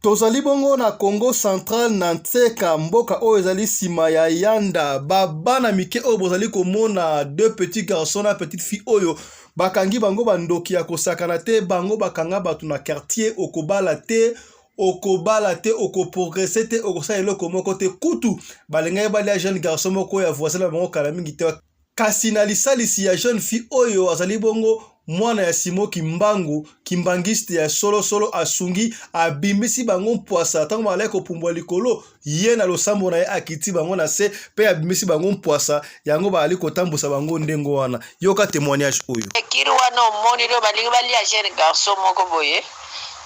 Tozali bongo na Congo Central na Ntseka mboka oyo ezali sima ya Yanda bana mike oyo bozali komona deux petits garçons na petite fille oyo bakangi bango bandoki ya kosakana te bango bakanga batu na quartier okobala te okoprogresse te okosala eloko moko te kutu balengai balia jeune garçon moko ya voisin bango kala mingi te kasi na lisalisi ya jeune fille oyo azali bongo mwana ya Simo kimbangiste ya solo asungi abimisi bango mpoasa tango malai kopumbwa likolo ye na losambo na ye akiti bango na se pe abimisi bango mpoasa yango baali kotambusa bango ndengo wana yoka témoignage oyo ekiri wana omoni leo balingi balia jeune garçon moko boye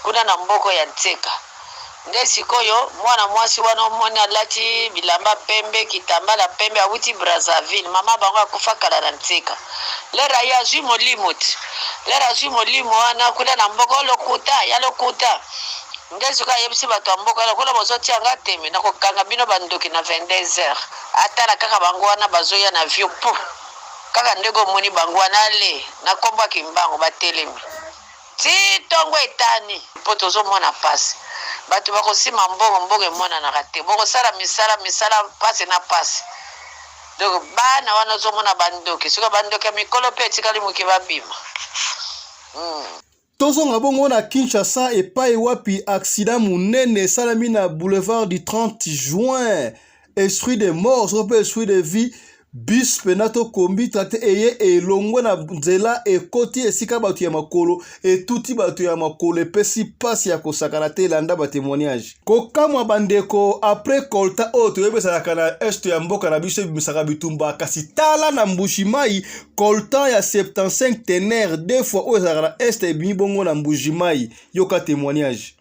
kuna na mboko ya Ntseka nde sikoyo mwana mwasi wana omoni alati bilamba pembe kitambala pembe awuti Brazzaville mama bango akufa kala na Ntseka lera ya zwi molimo wana kuna na mboko lokuta nde sikoyo yebisi bato ya mboko wana kuna bozotia nga teme na kokanga bino bandoki na 22h atala kaka bango wana bazoya na vieux pu kaka ndego omoni bango wana ale na kombo kimbango batelemi ti tongo etani po tozomona pasi bato bakosima mbongo emonanaka te bokosala misala pasi na pasi donc bana wana ozomona bandoki soki bandoki ya mikolo mpe etikali moki babima tozonga bongo na Kinshasa epai wapi accident munene esalami na boulevard du 30 juin esprit de mort soko mpe esprit de vie bis penato kombi tracte eye elongwe na nzela ekoti esika bato ya makolo etuti bato ya makolo epesi pasi ya kosakana te elanda ba témoignage kokamwa bandeko après kolta oyo toyebesalaka na este ya mboka na biso ebimisaka bitumba kasi tala na Mbuji-Mayi kolta ya 75 tenaire deux fois oyo ezalaka na este ebimi bongo na Mbuji-Mayi yoka témoignage.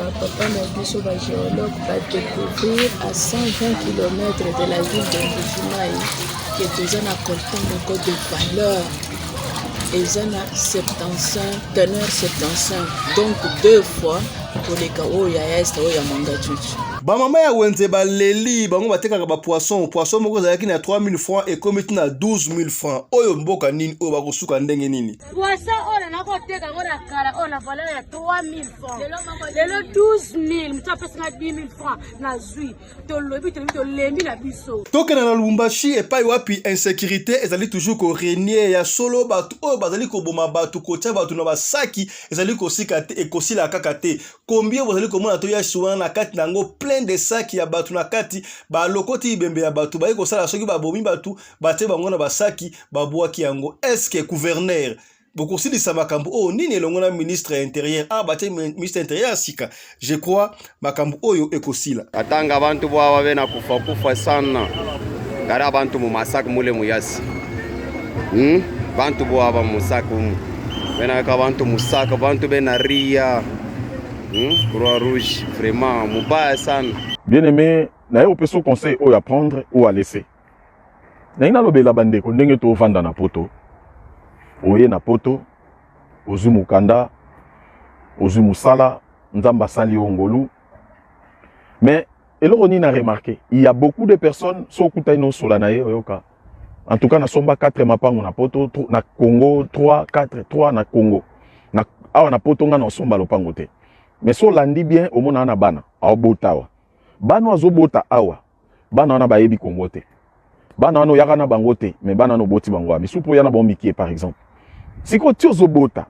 Papa Nabiso va géologue va découvrir à 120 km de la ville de Mbuji-Mayi que des gens coltan encore de valeur. Ils ont 75, teneur 75, donc deux fois pour les cas où il y a est où il y a Mangachuchi. Ba mama ya wenze ba leli bango batekaka ba poisson moko zalaki na 3000 francs et komiti na 12000 francs oyo mboka nini oyo bakosuka ndenge nini poisson ona nakoteka ngona kala ona valeur ya 3000 francs lelo 12000 mtu apesa 10000 francs na zui to lembi na biso tokena na Lubumbashi epai wapi insécurité ezali toujours ko régner ya solo batu oyo bazali koboma batu kotia batu na basaki ezali kosika te ekosila kaka te combien bozali komona to ya shuana na kati nango plein de sacs ya batu na kati ba lokoti ibembe ya batu ba ekosala soki ba bomi batu bate bango na basaki babwaki yango est-ce que gouverneur bokosilisa makambo o nini elongo na ministre intérieur bate ministre intérieur sika je crois makambo oyo ekosila atanga abantu bwa bena kufa sana ngara abantu mu masaka mule muyasi bantu bwa ba musaka bena ka bantu musaka bantu bena ria Croix Rouge, vraiment, mubaya sana. Bien aimé, na yo peso conseil ou à prendre ou à laisser. Na ina lobela bandeko ndenge to vanda na poto. Oye na poto, ozumu kanda, ozumu sala, nzamba sali ongolu. Mais eloko ni na remarqué, il y a beaucoup de personnes so kutai no solanaye oyoka. En tout cas na somba 4 mapango na poto, na Congo 3 3 na Congo. Na awa na poto nga na somba lopango te. Mais so landi bien au mona na bana au botawa bana azobota awa bana wana bayebi Congo te bana wana yaka na bango te mais bana no boti bango ami supo yana bomiki par exemple siko ti ozobota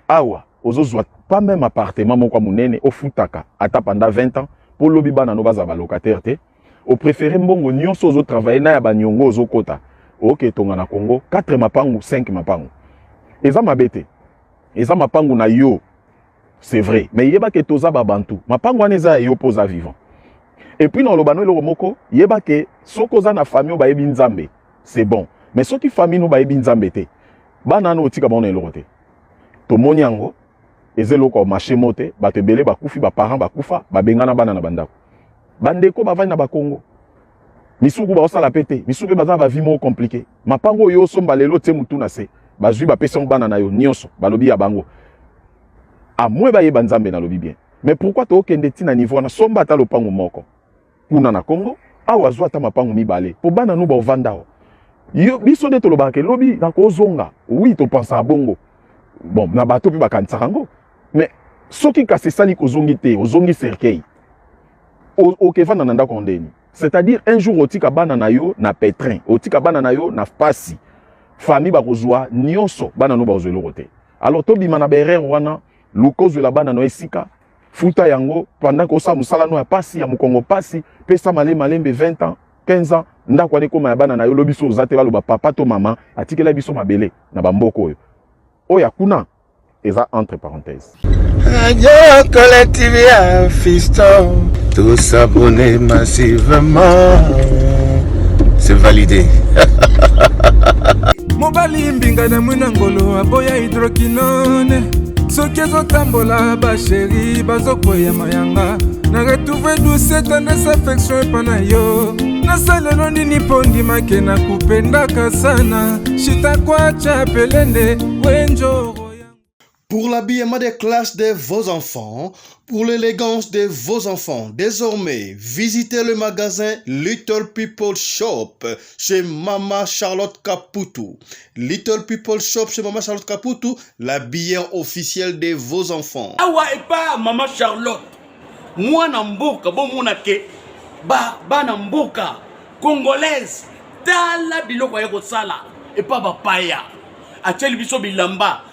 awa ozozwa pas même appartement moko munene ofutaka ata pendant 20 ans pour lobi bana no baza ba locataire te au préféré mbongo nyonso ozo travailler na ya banyongo ozokota OK tonga na Congo 4 mapangu 5 mapangu eza mabete eza mapangu na yo. C'est vrai, mais yeba ke toza babantu. Mapango aneza yo poza vivant. Et puis dans le bano le moko, yeba ke sokoza na famille ba yebi nzambe. C'est bon. Mais soki famille no ba yebi nzambe te. Bana no tika ba na elokote. To moniango ezeloko marché mote, ba te belé ba kufi ba parents ba kufa, ba bengana bana na bandako. Bandeko ba vana ba Congo. Misuku ba osala pété, misuku ba va vie mo compliqué. Mapango yo somba lelo te mutu na se. Ba zui ba pesa bana na yo nyonso, ba lobi ya bango. À moins ba yeba nzambe na lobi bien. Mais pourquoi to okende ti na niveau na somba ta lopango moko? Kuna na Congo, awa zwa ta mapango mibale. Po bana no ba vanda. Yo biso de to lobake lobi na ko zonga. Oui to pensa bongo. Bon, na bato pi ba kanisa ngo. Mais soki kasi sali kozongi te ozongi cercueil okevanda na ndako ndeni. C'est-à-dire un jour otika bana na yo na pétrin, otika bana na yo na pasi, famille bakozwa nyonso bana no bazwelo te. Alors tobima na berere wana lukozo la bana no esika futa yango pendant que ça musala no ya pasi ya mukongo pasi pesa malembe 20 ans 15 ans ndako wane koma ya bana na yo lobiso ozate baloba papa to mama atikela biso mabele na bamboko oyo oya kuna eza entre parenthèses. Radio Collective ya fiston, tous abonnés massivement, c'est validé. Mobali mbinga na mwina ngolo aboya hydroquinone soki ezotambola basheri bazokwea mayanga na retrouve douce tendresse affection epa na yo nasalelo nini mpo ndimake na kupendaka sana shitakwacha pelende wenjoro. Pour l'habillement des classes de vos enfants, pour l'élégance de vos enfants, désormais, visitez le magasin Little People Shop chez Mama Charlotte Caputo. Little People Shop chez Mama Charlotte Caputo, l'habilleur officiel de vos enfants. Awa et pas Mama Charlotte. Moi namboka bon monake ba namboka congolaise tala biloko ya kosala et pas bapaya. Acheli biso bilamba.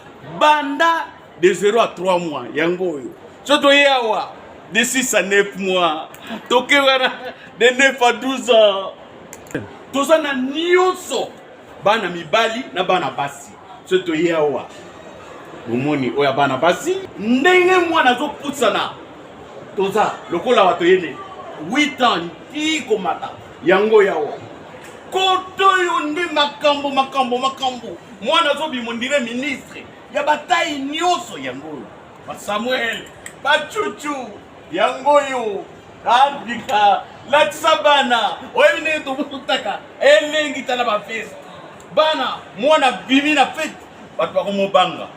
Banda de 0 à 3 mois, yango yo. Soto yawa de 6 à 9 mois. Toke wana de 9 à 12 ans. Toza na nyonso. Bana mibali na bana basi. Soto yawa. Bomoni oya bana basi. Ndenge mwana zo putsana. Toza lokola wato yene 8 ans iko mata. Yango yawa. Koto yo ndi makambo. Mwana zo bimondire ministre. Ya bataille nyonso yango ba Samuel ba Chuchu yango yo abika la tsabana oyine to mutaka elengi tala ba fest bana mwana bimi na fete bato ba komobanga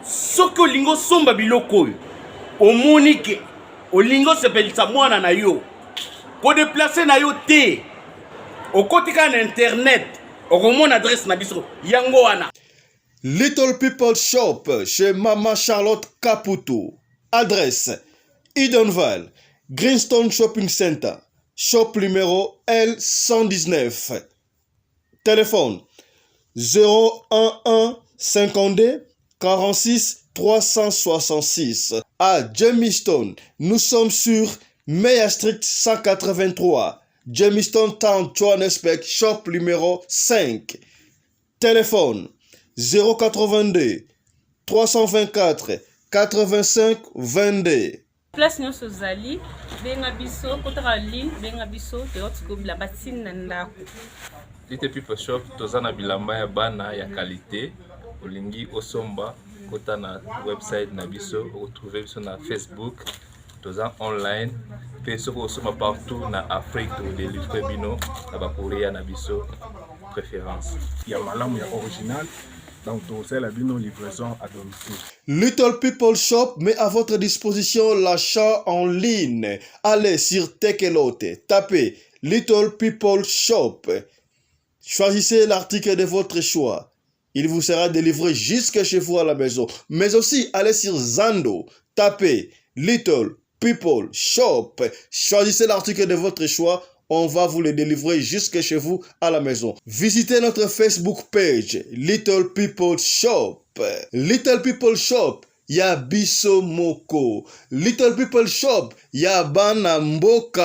soko lingo somba biloko omonike olingo sepelisa mwana na yo ko déplacer na yo te okotika na internet okomona adresse na biso yango wana. Little People Shop chez Mama Charlotte Caputo. Adresse Edenval, Greenstone Shopping Center, shop numéro L119. Téléphone 011 52 46 366. À Jamestown, nous sommes sur Meyer Street 183. Jamestown Town, Johannesburg, shop numéro 5. Téléphone 082 324 85 22. Place nyonso zali benga biso kotaka ligne benga biso teotiko bilamba tina ndako. Little People Shop toza na bilamba ya bana ya qualité olingi osomba kota na website na biso retrouver biso na Facebook toza online pe soko osomba partout na Afrique to délivrer bino na ba Korea na biso préférence ya malamu ya original. Donc, c'est la livraison à domicile. Little People Shop met à votre disposition l'achat en ligne. Allez sur Tekelote, tapez Little People Shop. Choisissez l'article de votre choix. Il vous sera délivré jusque chez vous à la maison. Mais aussi, allez sur Zando, tapez Little People Shop. Choisissez l'article de votre choix. On va vous le délivrer jusque chez vous à la maison. Visitez notre Facebook page, Little People Shop. Little People Shop, ya biso moko. Little People Shop, ya bana mboka.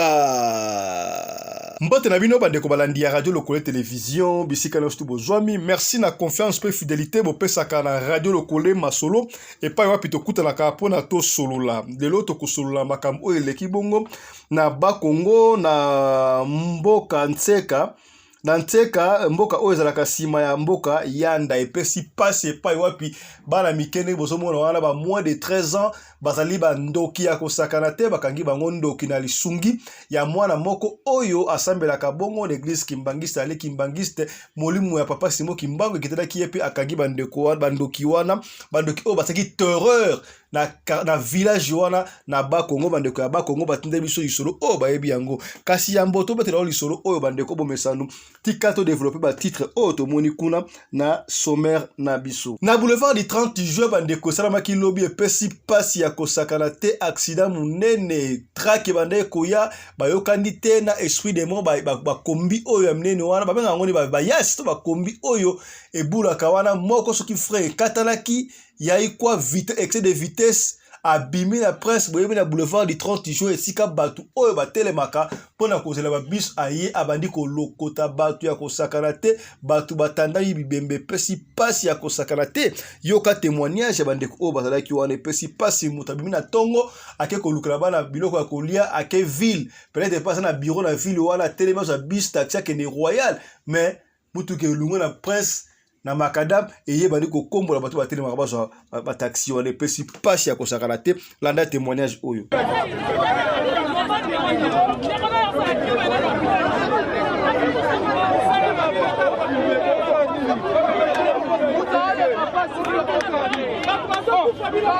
Mbote na bino bandeko balandi ya radio lokole télévision bisika na stu bozwami. Merci na confiance pe fidélité bo pesaka na radio lokole masolo et pa wapi to kuta na kapona to solola. De l'autre ko solola makambo eleki bongo na Bakongo na mboka Ntseka. Na Ntseka mboka oyo ezalaka sima ya mboka yanda epesi pasi epai wapi bana mikene bozomona wana ba moins de 13 ans bazali ba ndoki ya kosakana te bakangi bango ndoki na lisungi ya mwana moko oyo asambelaka bongo l'église kimbangiste ale kimbangiste molimu ya papa Simo Kimbangu kitela ki epi akangi bandeko bandoki wana bandoki oyo basaki terreur na village wana na Bakongo bandeko ya Bakongo batinde biso lisolo o bayebi yango kasi ya mboto betela lisolo oyo bandeko bomesanu tika to développer ba titre o to moni kuna na sommaire na biso na boulevard du 30 juin bandeko salamaki lobby epesi pasi ya kosakana te accident munene traque bandeko ya bayokandi te na esprit de mort ba kombi oyo ya munene wana babenga ngoni ba yasi to ba kombi oyo ebula kawana moko soki frère katalaki yai kwa vite excès de vitesse abimi na prince boyebi na boulevard du 30 juin esika batu oyo batelemaka pona kozela ba bis aye abandi ko lokota batu ya kosakana te batu batanda bibembe pesi pasi ya kosakana te yoka témoignage bandeko oyo bazalaki wana pesi pasi mutabimi na tongo ake kolukala bana biloko ya kolia ake ville peut-être pas na bureau na ville wana telema za bis taxi ke ne royal mais mutu ke lungo na prince na makadam eye bandi ko kombola bato batelema bazo ba taxi wana pesi pasi ya kosakana te landa témoignage oyo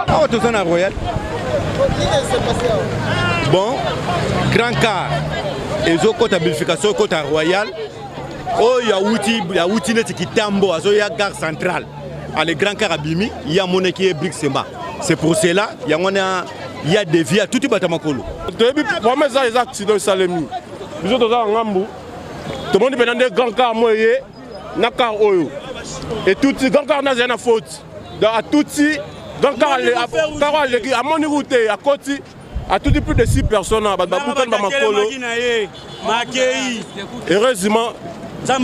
Ah, tout ça na Royal. Bon, grand car. Et zo kota bonification kota Royal. Oh, il y a outil net qui tambo, il y a gare centrale. À les grands car abimi, il y a monnaie qui est Brixema. C'est pour cela, il y a des vies à tout le batamakolo. Depuis pour mes accidents salemi. Nous autres en Ngambu. Tout le monde est dans des grands cars moyens, na car oyo. Et tout les grands cars n'a rien à faute. À tout grands cars à mon route à côté. À tout plus de 6 personnes à Batamakolo. Heureusement. Mais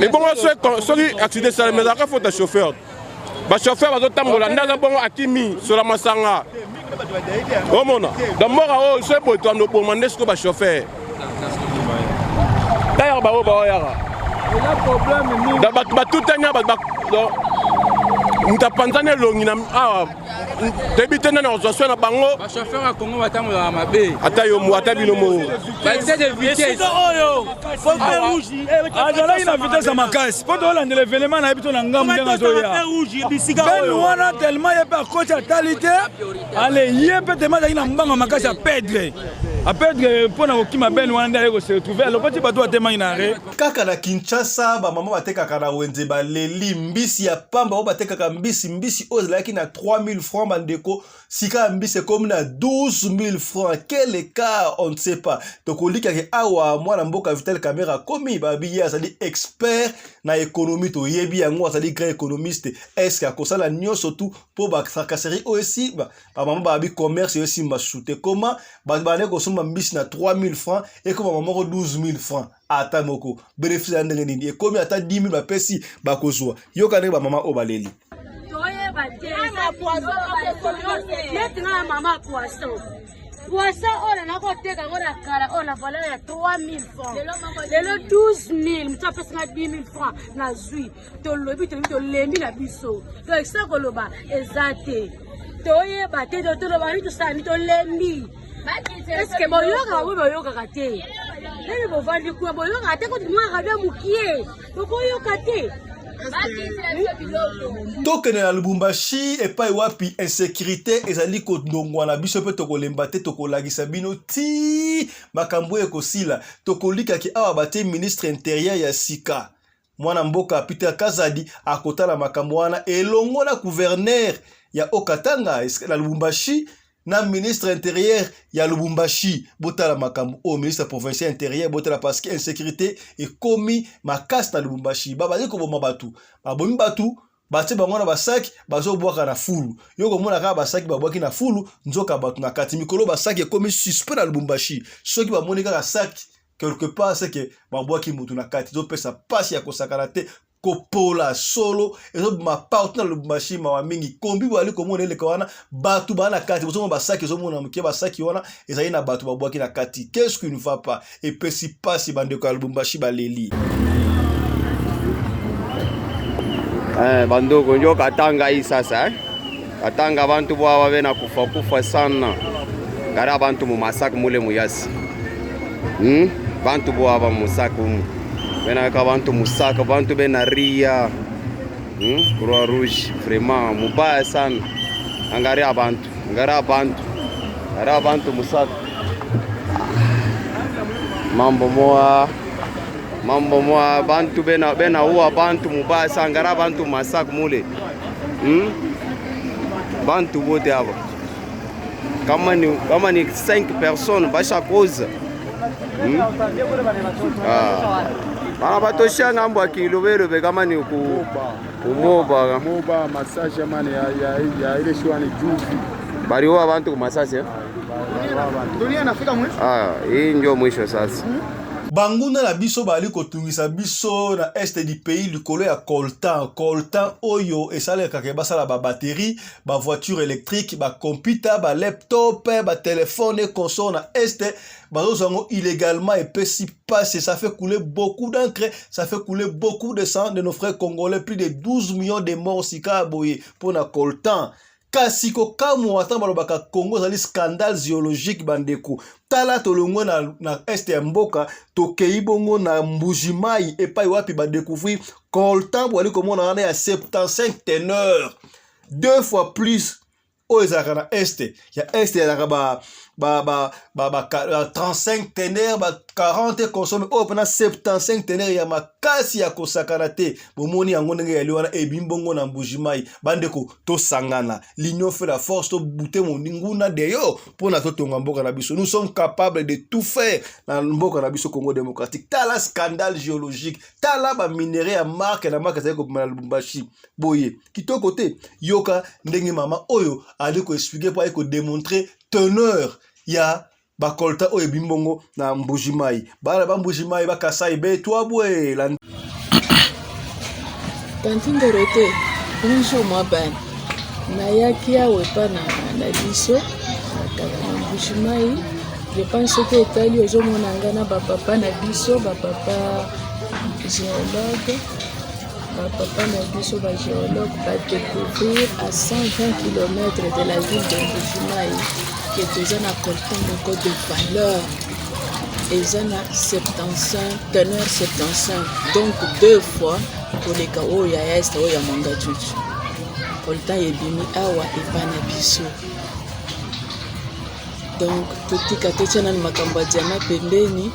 bon, ceux qui accident ça, mais après, il faut un chauffeur. Le chauffeur va tambola, ndaza bongo akimi sur la masanga. Oh mon, d'abord c'est pour toi nous demander ce que le chauffeur. D'ailleurs ba o yara. Il y a problème ni. Tout tanya ba mutapanzane longi na débité na organisation na bango. Ba chauffeur a Congo batambola mabe. Ata yo mu ata bino mo. Ba excès de vitesse. Faut faire rouge. Ajala ina vitesse à makasi. Pour dans l'événement na bito na ngamu ndenga zoya. Ben wana tellement y a pas coach à qualité. Allez, y a peut tellement ina mbanga makasi à perdre. A perdre pour na okima ben wana ndale se retrouver. Le petit bateau atema inare. Kaka na Kinshasa ba mama bateka kana wenze ba leli mbisi ya pamba o bateka ka mbisi ozalaki na 3000 francs bandeko sika mbisi comme na 12000 francs. Quel écart on ne sait pas. Donc on dit que awa mwana mboka Vital Caméra komi ba biya azali expert na économie to yebi yango azali grand économiste. Est-ce que akosala nyonso tout pour ba tracasserie aussi ba mama ba bi commerce aussi mba shooter comment ba ne ko soma mbisi na 3000 francs et comme maman ko 12000 francs. Ata moko bénéfice ya ndenge nini e komi ata 10000 ba pesi ba kozwa yoka ne ba mama o baleli poisson on a côté quand on a kala on a valeur ya 3000 francs lelo 12000 mutu apesa 10000 francs na zui to lobi to lembi na biso donc ça koloba ezate toye bate to loba ni to sani to lembi est-ce que boyoka ou boyoka kate nene bovandi kwa boyoka kate ko mwa rabia mukie boyoka te. Tokene na Lubumbashi epai wapi insécurité ezali ko ndongwana biso pe tokolemba te tokolagisa bino ti makambo ekosila tokolika ki awa bate ministre intérieur ya sika mwana mboka Peter Kazadi akotala makambo wana elongo na gouverneur ya Okatanga na Lubumbashi na ministre intérieur ya Lubumbashi botala makambo au ministre provincial intérieur botala parce que insécurité et commis makasi na Lubumbashi baba ko boma batu babomi batu bate bango na basaki bazo bwaka na fulu yoko mona ka basaki babwaki na fulu nzoka batu na kati mikolo basaki komi suspect na Lubumbashi soki ba monika ka saki quelque part c'est que babwaki mutu na kati zo pesa pasi ya kosakana te kopola solo ezo ma partenaire le Lubumbashi ma mingi kombi wali komona ele kawana batu bana kati bozo basaki zo mona muke basaki wana ezali na batu babwaki na kati qu'est-ce qui ne va pas et pesi pasi bande ko Lubumbashi baleli bandoko njo katanga hii sasa katanga bantu bwa babe na kufa sana gara bantu mu masaku mule muyasi bantu bwa ba musaku bena ka bantu musaka bantu bena ria Croix Rouge vraiment mubaya sana. Angaria abantu musaka. Mambo moa bantu bena uwa bantu mubaya sana. Angaria abantu masaka mule. Bantu bote hapa. Kama ni 5 personnes basha cause. Bana batosha ngambo akilobero kama ni kumoba massage mane ya ile shwani juzi bali wa abantu ku massage dunia nafika mwisho. Hii ndio mwisho sasa. Banguna na biso bali kotungisa biso na este du pays likolo ya coltan oyo esale kake basala ba batterie ba voiture électrique ba computer ba laptop ba téléphone console na este bazozango illégalement et pesi passe. Ça fait couler beaucoup d'encre, ça fait couler beaucoup de sang de nos frères congolais, plus de 12 millions de morts sika boye pour na coltan. Kasiko kamu watan balobaka Congo zali scandale géologique bandeko. Tala tolongwe na este ya mboka tokei bongo na Mbujimai epai wapi ba découvrir coltan wali komona wana ya 75 teneurs, 2 fois plus oezaka na este ya ba 35 teneurs ba 40 consomme opena 75 teneurs ya makasi ya kosakana te. Bomoni yango ndenge ya liwana ebimbongo na Mbujimai bandeko to sangana l'union fait la force to bute moninguna deyo pona to tonga mboka na biso. Nous sommes capables de tout faire na mboka na biso Congo démocratique. Tala scandale géologique, tala ba minerai ya marque na marque za ko na Lubumbashi boye kitoko te yoka ndenge mama oyo ali ko expliquer pour ko démontrer teneur ya bakolta oyo bimbongo na Mbujimai. Bala ba Mbujimai ba Kasai be toi bwe la Tantingo rote bonjour moi ban na yaki awe pa na biso na Mbujimai. Je pense que etali ozomona ngana ba papa na biso ba papa géologue va découvrir à 120 km de la ville de Mbujimai que tu as coltan de code de valeur et ils ont 75 teneur 75, donc 2 fois pour les cas où il y a est où il y a manga chuchu coltan et bimi awa et panabiso. Donc tout katocha na makambo ya jana pembeni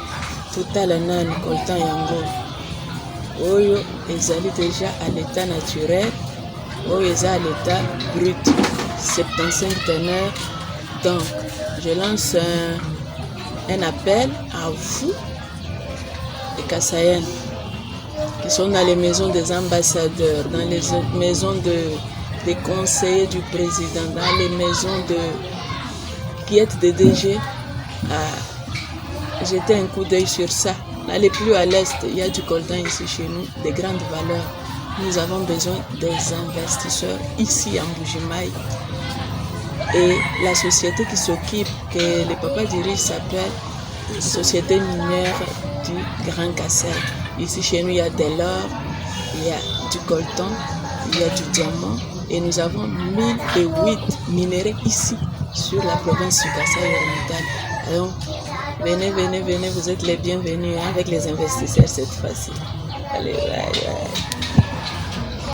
tutala nani coltan yango oyo ezali déjà à l'état naturel oyo eza à l'état brut 75 teneurs. Donc je lance un appel à vous les Kassayennes qui sont dans les maisons des ambassadeurs, dans les maisons des conseillers du président, dans les maisons qui êtes des DG à jeter un coup d'œil sur ça. N'allez plus à l'est, il y a du coltan ici chez nous, de grandes valeurs. Nous avons besoin des investisseurs ici en Mbujimai. Et la société qui s'occupe, que le papa dirige, s'appelle Société minière du Grand Kassai. Ici chez nous, il y a de l'or, il y a du coltan, il y a du diamant. Et nous avons 1008 minéraux ici, sur la province du Kassai oriental. Alors, venez, vous êtes les bienvenus avec les investisseurs cette fois-ci. Allez,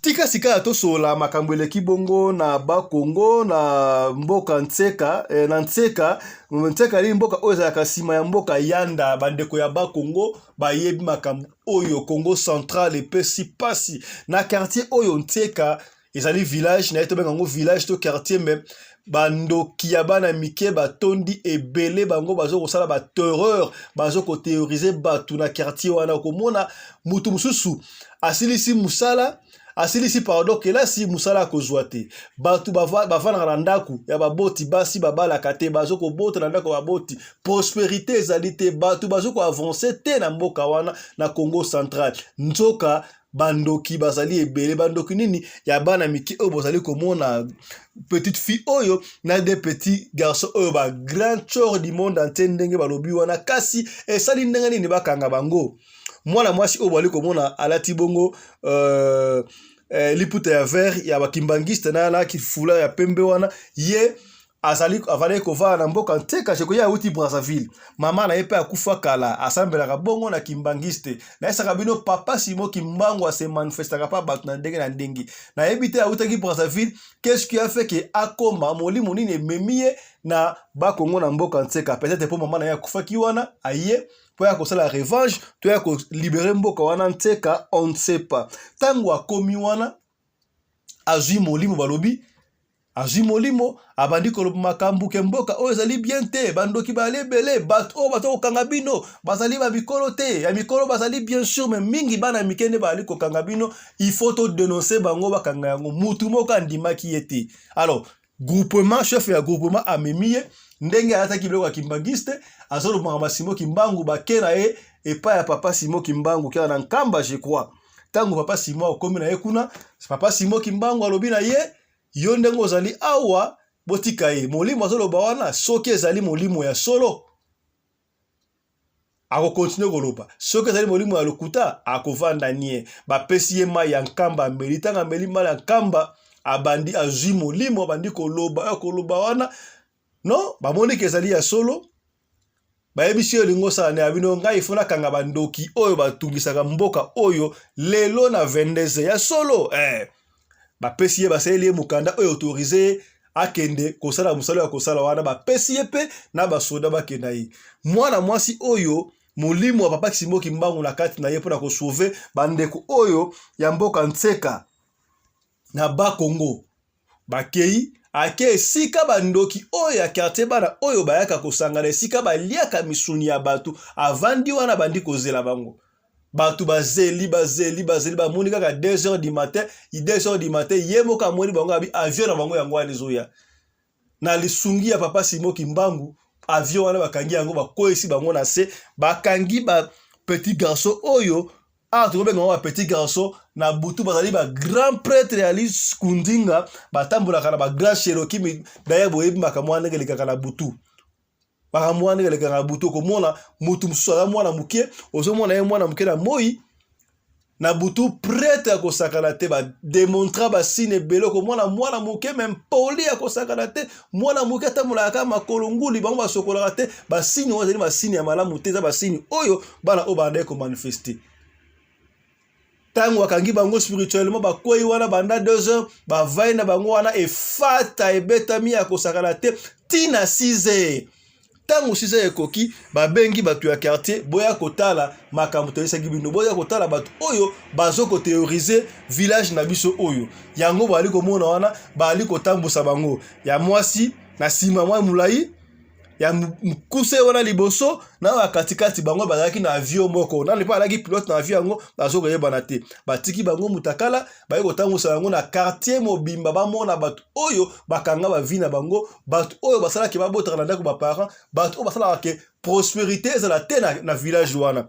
Tika sika tosola makambo eleki bongo na ba Congo na mboka Ntseka na Ntseka li mboka oyo ezalaka sima ya mboka Yanda bandeko ya ba Congo bayebi makambo oyo Congo central epesi pasi na quartier oyo Ntseka ezali village na eto bengango village to quartier même bandoki ya bana mike batondi ebele bango bazo kosala ba terreur bazo ko théoriser batu na quartier wana komona mutu mususu asilisi musala asilisi pardon que là si musala kozwa te batu bavana na ndaku ya baboti basi babala kate bazo ko bota na ndako baboti prospérité ezali te batu bazo ko avancer te na mboka wana na Congo central nzoka bandoki bazali ebele bandoki nini ya bana miki oyo bozali komona petite fille oyo na des petits garçons oyo ba grand chor du monde entier ndenge balobi wana kasi esali ndenge nini bakanga bango mwana mwasi oyo bali komona alati bongo liputa ya vert ya bakimbangiste na kifula ya pembe wana ye avale kova na mboka nteka je koya uti Brazzaville mama na yepe akufa kala asambelaka bongo na kimbangiste na esaka bino papa Simon Kimbangu se manifestaka pa batu na ndenge na ndengi na yebite ya utaki Brazzaville qu'est-ce qui a fait que akoma molimo nini memie na ba Kongo na mboka nteka peut-être pour mama na ya kufa ki wana aye pour ya kosala revanche to ya ko libérer mboka wana nteka on ne sait pas tango akomi wana azui molimo balobi azui molimo abandi koloba makambu ke mboka oyo ezali bien te bandoki bale bele bato o bato kokanga bino bazali ba mikolo te ya mikolo bazali bien sûr mais mingi bana mikende bali kokanga bino il faut to dénoncer bango bakanga yango mutu moko andimaki yete alors groupement chef ya groupement amemiye ndenge ataki biloko kimbangiste azolo mama Simon Kimbangu bakena et pas ya papa Simon Kimbangu qui na nkamba je crois tango papa Simon okomi na ye kuna papa Simon Kimbangu alobi na ye yo ndenge ozali awa botika ye molimo azoloba wana soki ezali molimo ya solo ako continue koloba soki ezali molimo ya lokuta akovanda nie bapesi ye mai ya nkamba mbeli tanga mbeli mai ya nkamba abandi azui molimo abandi koloba wana no bamoni ke ezali ya solo bayebisi elingo sana ne abino ngai ifuna kanga bandoki oyo batungisaka mboka oyo lelo na 22 ya solo bapesi ye baseli ye mukanda oyo autorisé akende kosala musalo ya kosala wana bapesi ye pe na basoda bakenda ye mwana mwasi oyo molimo wa papa Simon Kimbangu na kati na ye pona ko sauver bandeko oyo ya mboka nteka na ba Kongo bakei ake esika bandoki oyo ya quartier bana oyo bayaka kosangana esika baliaka misuni ya batu avandi wana bandi kozela bango batu bazeli bamoni kaka 2h du matin 2h du matin yemoka moni bango abi avion na bango yango alizoya na lisungi ya papa Simon Kimbangu avion wana bakangi yango bakoyesi bango na se bakangi ba petit garçon oyo tokobenga ba petit garçon na butu bazali ba grand prêtre Alice Kundinga batambolaka na ba grand Cherokee d'ailleurs boyebi makamwana ngeleka na butu bakamwana ngeleka na butu komona mutu musala mwana muke ozomona ye mwana muke na moi na butu prêtre ya kosakana te ba démontrer ba signe belo komona mwana muke même poli ya kosakana te mwana muke tamulaka makolonguli bango basokolaka te ba signe ozali ba signe ya malamu te za ba signe oyo bana obande ko manifester tango wakangi bango spirituellement bakoyi wana banda 2 heures bavai na bango wana efata ebetami ya kosakana te tina 6 heures tango 6 heures ekoki babengi batu ya quartier boya kotala makambo toyesaki bino boya kotala batu oyo bazoko théoriser village na biso oyo yango bali komona wana bali kotambusa bango ya mwasi na sima mwa mulai ya mkuse wana liboso na wakatikati bango bazaki na avion moko na lipa alaki pilote na avion yango bazoko yebana te batiki bango mutakala baye kotangusa bango na quartier mobimba bamona batu oyo bakanga bavi na bango batu oyo basala ke babotaka na ndako ba parents batu oyo basala ke prospérité ezala te na village wana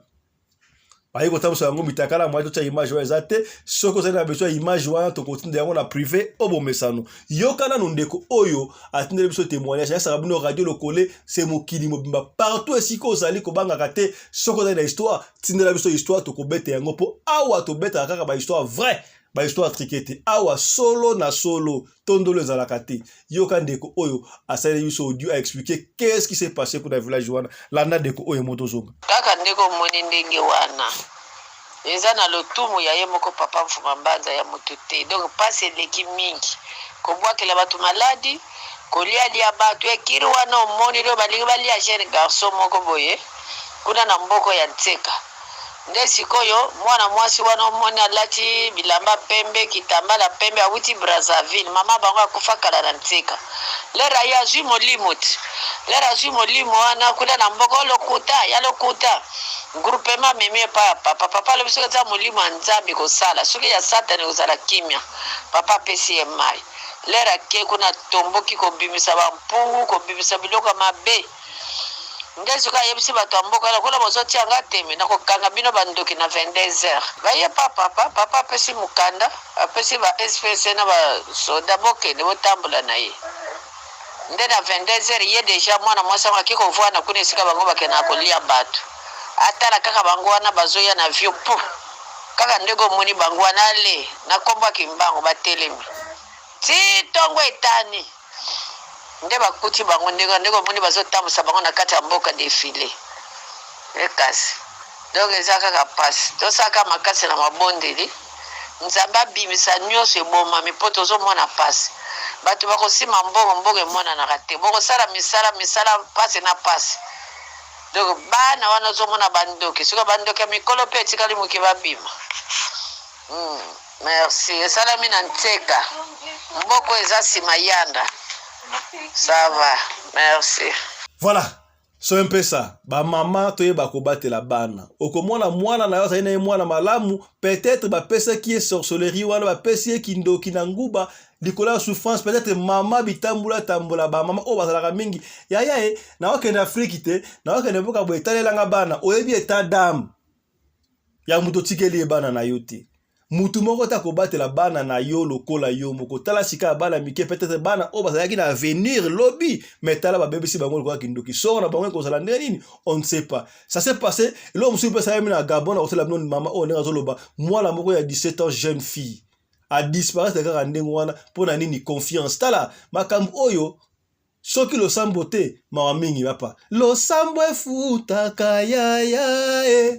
baye kotangusa bango mutakala mwa tocha image wa ezate soko zali na besoin image wana to continue yango na privé obo mesano yokana no ndeko oyo atindele biso témoignage ya saka bino radio lokole c'est mokili mobimba partout esiko ozali kobanga kate soko zali na histoire tindela biso histoire to kobeta yango po awa to beta kaka ba histoire vrai ba histoire triquete awa solo na solo tondolo ezalaka te yoka ndeko oyo asali biso audio a expliquer qu'est-ce qui s'est passé pour la village wana landa ndeko oyo motozonga kaka ndeko moni ndenge wana eza na lotumu ya ye moko papa Mfuma Mbanza ya mutu te donc passe eleki mingi kobwakela bato maladi kolia bato ekiri wana omoni lio balingi balia jeune garçon moko boye kuna na mboko ya nteka nde sikoyo mwana mwasi wana omoni alati bilamba pembe kitambala pembe awuti Brazzaville mama bango akufa kala na nteka lera ya zui molimo wana kuna na mboko lokuta groupement meme papa le biso za molimo nzambi kosala soki ya satani kozala kimia papa pesi mai lera ke kuna tomboki kobimisa bampungu kobimisa biloko mabe ndesi ka yebisi bato mboka la kola bozoti anga teme na kokanga bino bandoki na 22h baye papa pesi mukanda apesi ba SPS na ba soda boke ne botambola na ye nde na 22h ye deja mwana mwasa akiko vwana kuna esika bango bakena kolia bato atala kaka bango wana bazoya na vieux po kaka ndego moni bango wana le na komba kimbango batelemi ti tongo etani nde bakuti bango ndeko moni bazotambusa bango na kati ya mboka défilé ekasi donc eza kaka pasi tosaka makasi na mabondeli nzambe abimisa nyonso ebomami mpo tozomona pasi bato bakosima mbongo emonanaka te bokosala misala pasi na pasi donc bana wana ozomona bandoki soki bandoki ya mikolo mpe etikali moke babima merci esalami na nteka mboko eza nsima yanda ça va merci voilà so mpe ça bamama toyeba kobatela bana okomona mwana na yo azali na ye mwana malamu peut-être bapesaki ye sorcellerie wana bapesi ye kindoki na nguba likolo ya souffrance peut-être mama bitambola bamama oyo bazalaka mingi yaya ye nawakende afriki te nawakende mboka boye etalelanga bana oyebi eta dame ya moto otikeli ye bana na yo te mutu moko ta kobatela bana na yo lokola yo moko tala sika ya bana mike peut-être bana oyo bazalaki na avenir lobby mais tala babebisi bango lokola kindoki soko na bango ekozala ndenge nini on ne sait pas ça s'est passé eloko mosusu mpe esala na Gabon na kosala bino mama oyo ndenge azoloba mwana moko ya 17 ans jeune fille a disparaître kaka ndenge wana mpo na nini confiance tala makambo oyo soki losambo te mawa mingi papa losambo efutaka yaya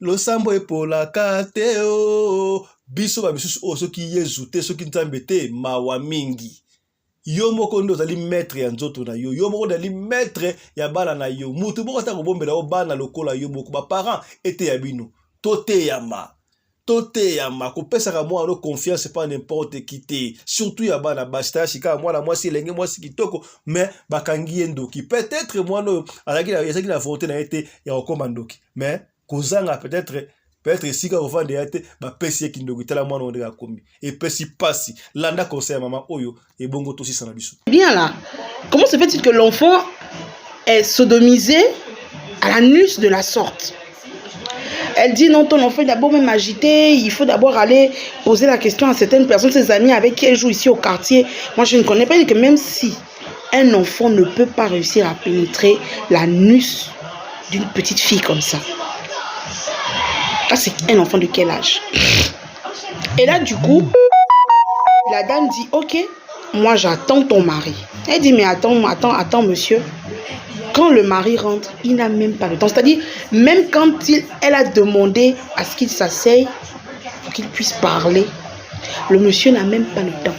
losambo epolaka te o biso babisusu oyo soki yezu te soki nzambe te mawa mingi yo moko nde ozali maître ya nzoto na yo yo moko ndali maître ya bana na yo mutu moko ata kobombela yo bana lokola yo moko baparent ete ya bino toteyama kopesaka mwana no confiance pas n'importe qui te surtout ya bana basta shika mwana mwasi elenge mwasi kitoko mais bakangi ye ndoki peut-être mwana oyo azalaki na volonté na ye te ya kokoma ndoki mais kozanga peut-être sika ovande ya te bapesi ye kindoki tala mwana ondeka akomi epesi pasi landa conseil ya mama oyo ebongo tosisa na biso. Bien là, comment se fait-il que l'enfant est sodomisé à la nuce de la sorte? Elle dit non, ton enfant est d'abord même agité, il faut d'abord aller poser la question à certaines personnes, ses amis avec qui elle joue ici au quartier. Moi je ne connais pas, que même si un enfant ne peut pas réussir à pénétrer la nuce d'une petite fille comme ça, c'est un enfant de quel âge? Et là du coup, la dame dit ok, moi j'attends ton mari. Elle dit mais attends monsieur. Quand le mari rentre, il n'a même pas le temps. C'est-à-dire, même quand elle a demandé à ce qu'il s'asseye, pour qu'il puisse parler, le monsieur n'a même pas le temps.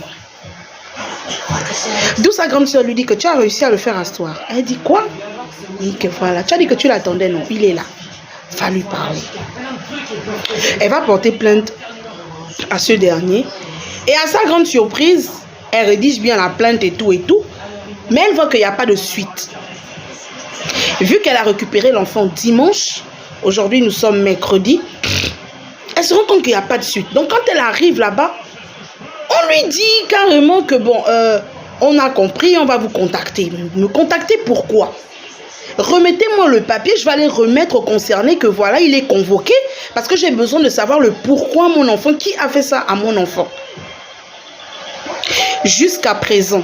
D'où sa grande soeur lui dit que tu as réussi à le faire asseoir. Elle dit quoi? Il dit que voilà, tu as dit que tu l'attendais, non, il est là. Va lui parler. Elle va porter plainte à ce dernier. Et à sa grande surprise, elle rédige bien la plainte et tout, mais elle voit qu'il n'y a pas de suite. Vu qu'elle a récupéré l'enfant dimanche, aujourd'hui nous sommes mercredi, elle se rend compte qu'il n'y a pas de suite. Donc quand elle arrive là-bas, on lui dit carrément que bon, on a compris, on va vous contacter. Me contacter pourquoi? Remettez-moi le papier, je vais aller remettre au concerné que voilà, il est convoqué parce que j'ai besoin de savoir le pourquoi mon enfant, qui a fait ça à mon enfant. Jusqu'à présent,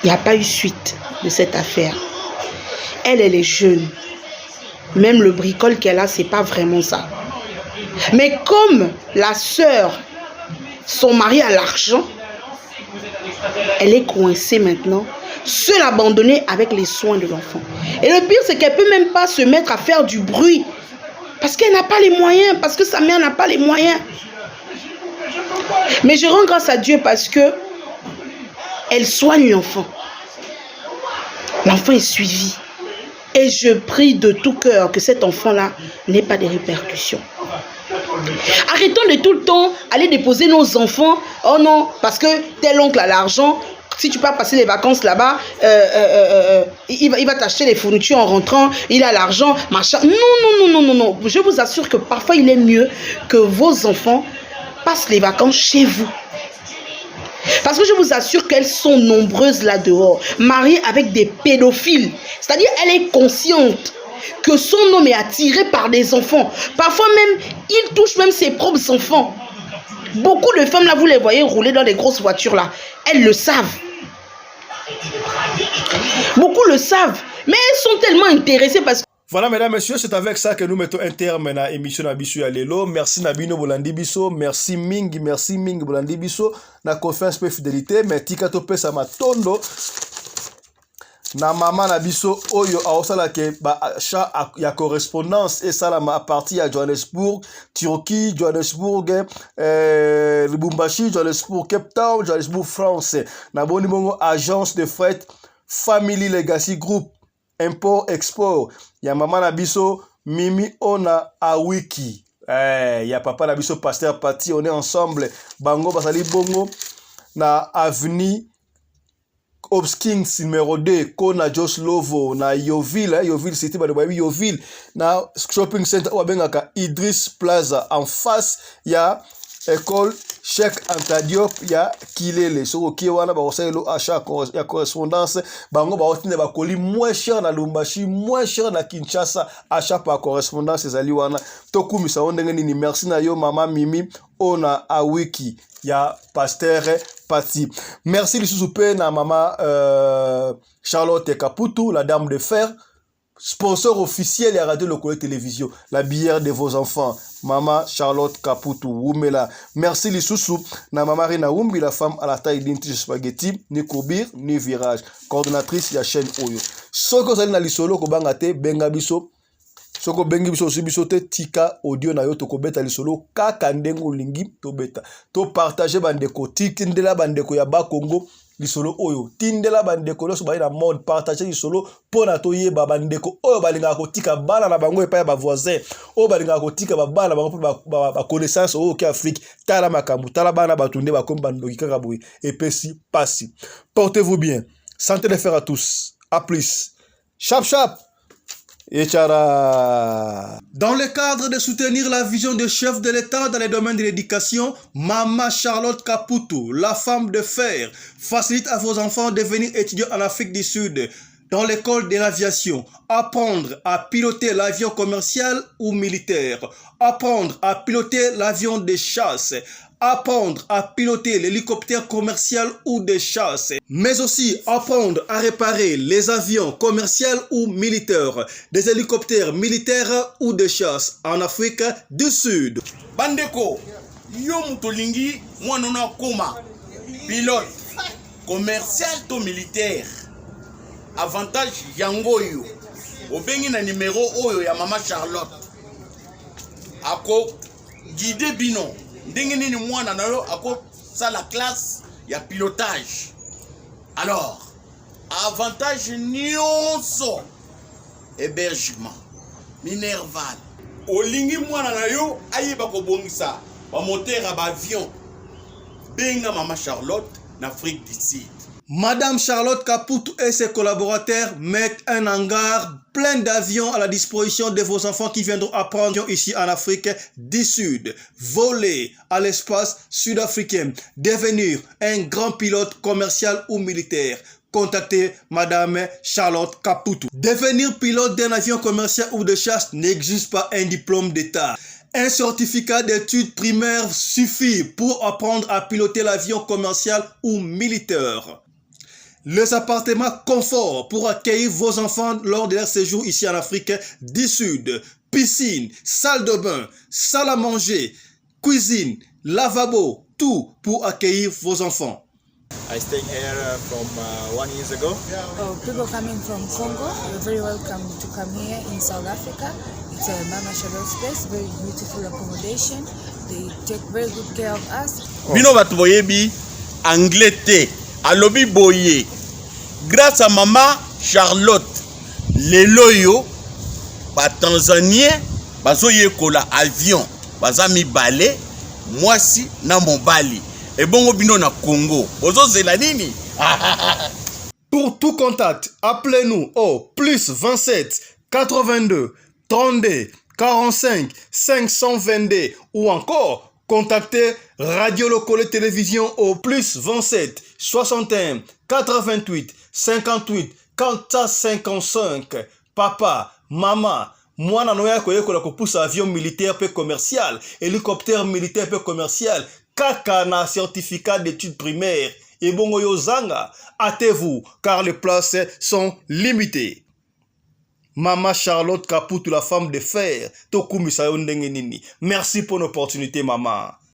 il n'y a pas eu suite de cette affaire. Elle est jeune. Même le bricole qu'elle a, c'est pas vraiment ça. Mais comme la sœur, son mari a l'argent, elle est coincée maintenant, seule abandonnée avec les soins de l'enfant. Et le pire, c'est qu'elle peut même pas se mettre à faire du bruit. Parce qu'elle n'a pas les moyens, parce que sa mère n'a pas les moyens. Mais je rends grâce à Dieu parce que elle soigne l'enfant. L'enfant est suivi. Et je prie de tout cœur que cet enfant-là n'ait pas de répercussions. Arrêtons de tout le temps aller déposer nos enfants. Oh non, parce que tel oncle a l'argent. Si tu pars passer les vacances là-bas, il va t'acheter les fournitures en rentrant. Il a l'argent, machin. Non. Je vous assure que parfois il est mieux que vos enfants passent les vacances chez vous. Parce que je vous assure qu'elles sont nombreuses là-dehors, mariées avec des pédophiles. C'est-à-dire, elle est consciente que son homme est attiré par des enfants. Parfois même, il touche même ses propres enfants. Beaucoup de femmes, là, vous les voyez rouler dans des grosses voitures, là. Elles le savent. Beaucoup le savent. Mais elles sont tellement intéressées parce que... Voilà, mesdames, messieurs, c'est avec ça que nous mettons un terme à l'émission Nabiso ya Lelo. Merci Nabino Bolandi Biso, merci Ming Bolandi Biso, na confiance et fidélité, mais Tikato Pesa Matondo, na maman Nabiso, Oyo, Aosala ke ba cha ya correspondance et ça la partie à Johannesburg, Turquie, Johannesburg, Lubumbashi, Johannesburg, Cape Town, Johannesburg, France, na boni mongo agence de fret, Family Legacy Group. Import, export. Ya maman Nabiso, Mimi, ona a wiki. Ya papa Nabiso, pasteur parti, on est ensemble. Bango, basali bongo. Na avenue Obskins numéro 2. Kona Jos Lovo. Na Yoville, Yoville City, Yoville. Na shopping center, Wabengaka Idris Plaza. En face, ya école Cheikh Anta Diop ya Kilele. So ki wana ba oselo achat ya correspondance bango ba otine ba koli moins cher na Lumbashi, moins cher na Kinshasa, achat par correspondance ezali wana. Toku misa ondenge nini merci na yo mama Mimi ona a wiki ya pasteur Pati. Merci lisusu pe na mama Charlotte Kaputu, la dame de fer. Sponsor officiel à Radio Locale Télévision, la bière de vos enfants, Maman Charlotte Kaputu, Wumela. Merci Lissousou, na Mama Rina Wumbi, la femme à la taille d'une tige spaghetti, ni Kobir, ni Virage, coordonnatrice de la chaîne Oyo. Soko Zalina Lissolo, Kobangate, Bengabiso, Soko Bengabiso, Subisote, Tika, Audio, Nayo, Tokobeta Lissolo, Kakandengo Lingi, Tobeta. To partager Bandeko, Tikindela Bandeko, Yaba Congo. Lisolo oyo tindela bandeko loso ba ina mode partager lisolo pona to yeba bandeko oyo balinga kotika bana na bango epa ya ba voisin oyo balinga kotika ba bana bango ba connaissance oyo ki Afrique tala makambu tala bana batunde ba komba ndoki kaka boy epesi pasi. Portez-vous bien, santé de fer à tous, à plus, chap chap et tchara. Dans le cadre de soutenir la vision de chef de l'État dans les domaines de l'éducation, Maman Charlotte Kaputu, la femme de fer, facilite à vos enfants de devenir étudiants en Afrique du Sud dans l'école de l'aviation, apprendre à piloter l'avion commercial ou militaire, apprendre à piloter l'avion de chasse, apprendre à piloter l'hélicoptère commercial ou de chasse, mais aussi apprendre à réparer les avions commerciaux ou militaires, des hélicoptères militaires ou de chasse en Afrique du Sud. Bandeko, yo mutolingi mwanona koma pilote commercial to militaire. Avantage yango yo. Obengi na numéro oyo ya Mama Charlotte. Ako guide bino. Ndenge nini mwana na yo ako sa la classe ya pilotage. Alors, avantage nyonso hébergement Minerval. Olingi mwana na yo ayeba ko bongisa ba moteur ba avion. Benga Mama Charlotte na Afrique du Sud. Madame Charlotte Kaputu et ses collaborateurs mettent un hangar plein d'avions à la disposition de vos enfants qui viendront apprendre ici en Afrique du Sud. Voler à l'espace sud-africain, devenir un grand pilote commercial ou militaire. Contactez Madame Charlotte Kaputu. Devenir pilote d'un avion commercial ou de chasse n'exige pas un diplôme d'État. Un certificat d'études primaires suffit pour apprendre à piloter l'avion commercial ou militaire. Les appartements confort pour accueillir vos enfants lors de leur séjour ici en Afrique du Sud. Piscine, salle de bain, salle à manger, cuisine, lavabo, tout pour accueillir vos enfants. I stayed here from 1 year ago. Oh, people coming from Congo, you're very welcome to come here in South Africa. It's a Mama Charlotte space, very beautiful accommodation. They take very good care of us. Bino batu boyebi anglais te. Alobi boye. Grâce à Mama Charlotte, les loyo, ba Tanzanien, bazo yekola avion, bazami balé, mwasi na mobali. Et bongo bino na Congo. Ozo zela nini? Pour tout contact, appelez-nous au plus 27 82 32 45 522 ou encore contactez Radio Locale Télévision au plus 27 61 88 58 455. Papa, maman, mwana noya koyekola kopusa avion militaire pe commercial, hélicoptère militaire pe commercial, kaka na certificat d'études primaires. Et bongo yo zanga, hâtez-vous car les places sont limitées. Mama Charlotte Kaputu, la femme de fer. Tokumisa yo ndenge nini. Merci pour l'opportunité, maman.